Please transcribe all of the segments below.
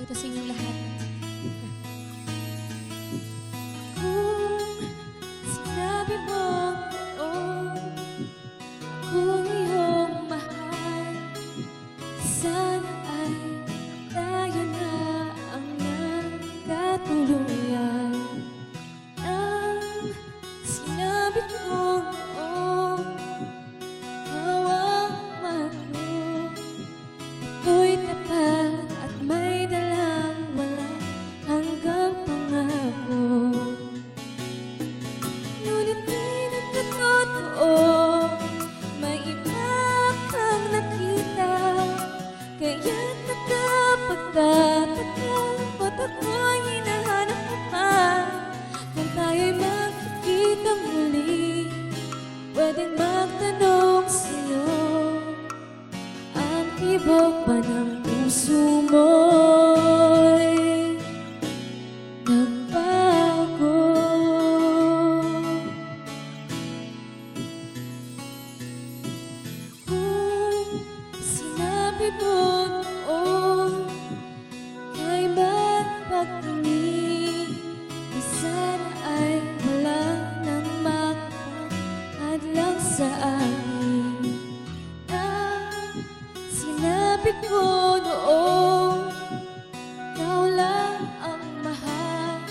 to sa inyong lahat. Kung sinabi mo, oh, kung iyong mahal, sana ay tayo na ang nagkatuluyan. Ang sinabi ko, oh, hawak mo, ito'y tapat at may dalang walang hanggang pangako. Ngunit di nagkatotoo, may iba kang nakita, kaya't nakapagtataka, ba't ako'y hinahanap mo pa? Kung tayo'y magkikita muli, pwedeng magtanong sa'yo, ang tibok ba ng puso mo'y nagbago? Kung sinabi mo, oh, kay magpagtingin, di sana ay wala nang makapahadlang sa akin. Ang sinabi ko noon, ikaw lang ang mahal,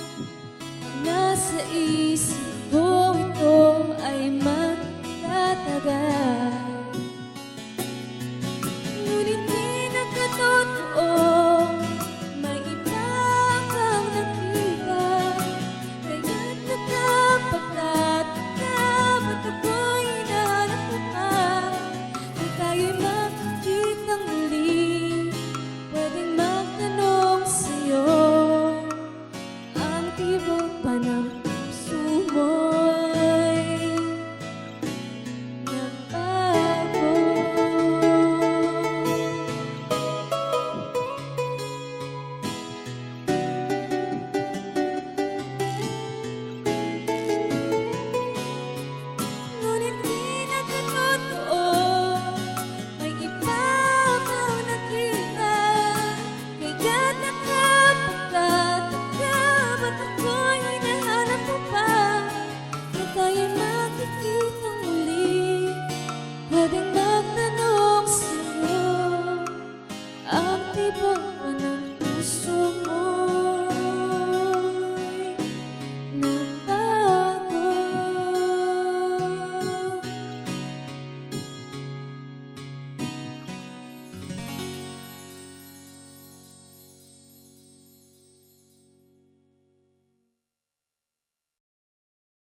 ang nasa isip ko, ito ay magtatagal. Ngunit di nagkatotoo, may iba kang nakita, kaya't nakapagtataka, ba't ako'y hinahanap mo pa? Kung tayo'y magkikitang muli, pwedeng magtanong sa'yo, ang tibok ba ng puso mo'y nagbago? Ngunit di nagkatotoo, may iba kang nakita, kaya't nakapagtataka, ba't ako'y hinahanap mo pa? Kung tayo'y magkikita muli, pwedeng magtanong sa'yo, ang tibok